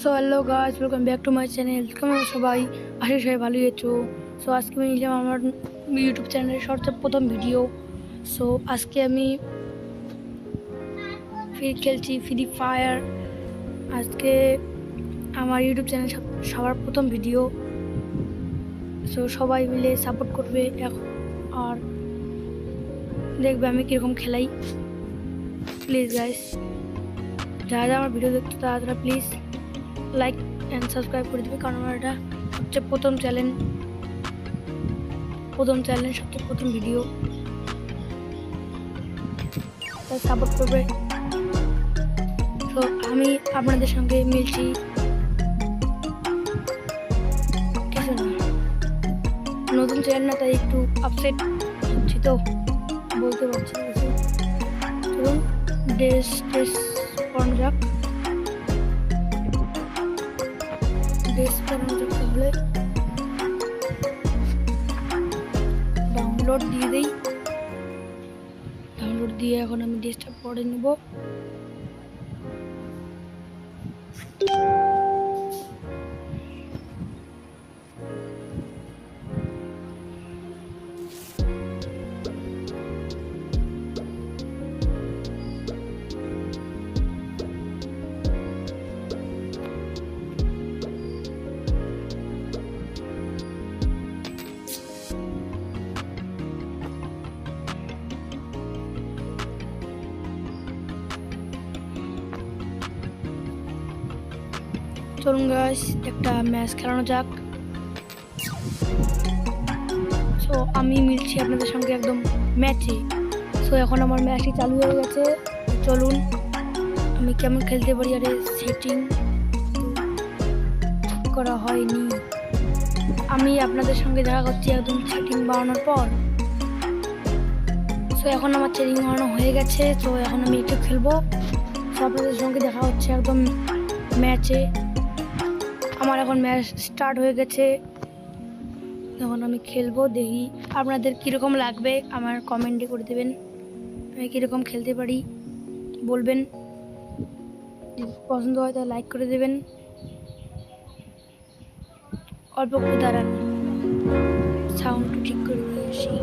So hello guys, welcome back to my channel. কেমন সবাই? আশা সবাই ভালোই আছো। সো আজকে আমি নিলাম আমার ইউটিউব চ্যানেলের সবচেয়ে প্রথম ভিডিও। সো আজকে আমি খেলছি ফ্রি ফায়ার। আজকে আমার ইউটিউব চ্যানেল সবার প্রথম ভিডিও। সো সবাই মিলে সাপোর্ট করবে আর দেখবে আমি কীরকম খেলাই। প্লিজ গাইস, যারা আমার ভিডিও দেখতে তারা প্লিজ লাইক অ্যান্ড সাবস্ক্রাইব করে দেবে, কারণ আমার এটা সবচেয়ে প্রথম চ্যানেল, সবচেয়ে প্রথম ভিডিও, তাই সাপোর্ট করবে। তো আমি আপনাদের সঙ্গে মিলছি কিছু না, নতুন চ্যানেল না, তাই একটু আপসেট হচ্ছি, তো বলতে পারছি না কিছু। চলুন ড্রেস পরানো যাক, তাহলে ডাউনলোড দিয়ে দেই। ডাউনলোড দিয়ে এখন আমি ড্রেসটা পরে নেব। চলুন গাইস, একটা ম্যাচ খেলানো যাক। সো আমি মিলছি আপনাদের সঙ্গে একদম ম্যাচে। সো এখন আমার ম্যাচটি চালু হয়ে গেছে। চলুন আমি কেমন খেলতে পারি। আরে সেটিং করা হয়নি, আমি আপনাদের সঙ্গে দেখা করছি একদম সেটিং বানানোর পর। সো এখন আমার সেটিং বানানো হয়ে গেছে। তো এখন আমি একটু খেলবো। সো আপনাদের সঙ্গে দেখা হচ্ছে একদম ম্যাচে। আমার এখন ম্যাচ স্টার্ট হয়ে গেছে, এখন আমি খেলবো। দেখি আপনাদের কীরকম লাগবে, আমার কমেন্টে করে দেবেন। আমি কীরকম খেলতে পারি বলবেন, যদি পছন্দ হয় তাহলে লাইক করে দেবেন। অল্প একটু দাঁড়ান, সাউন্ড ঠিক করে দিয়ে আসি।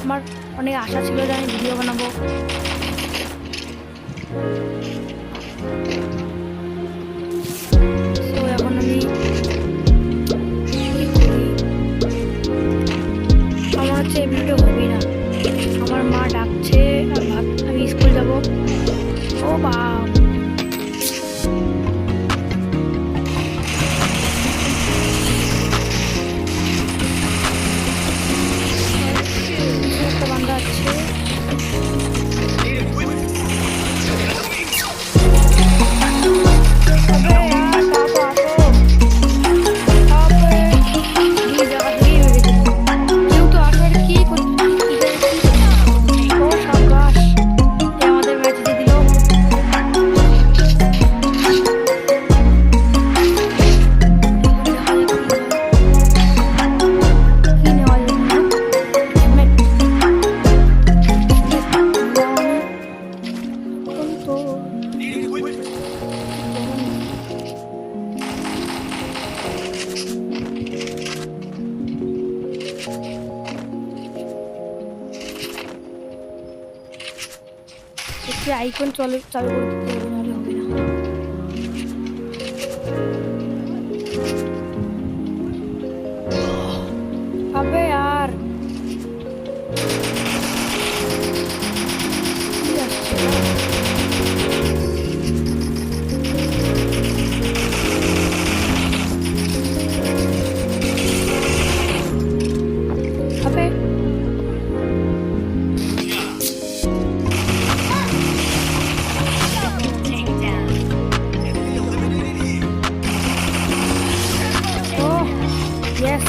আমার অনেক আশা ছিল যে আমি ভিডিও বানাবো। তো এখন আমি আমার হচ্ছে এই ভিডিও হবেই না। আমার মা ডাকছে আর আমি স্কুল যাব। ও বাবা, বান্ধা আছে। যে আইকন চালু করে দিতে হবে, নাহলে হবে না। আবে আর কি আসছে? আবে ও ইয়েস,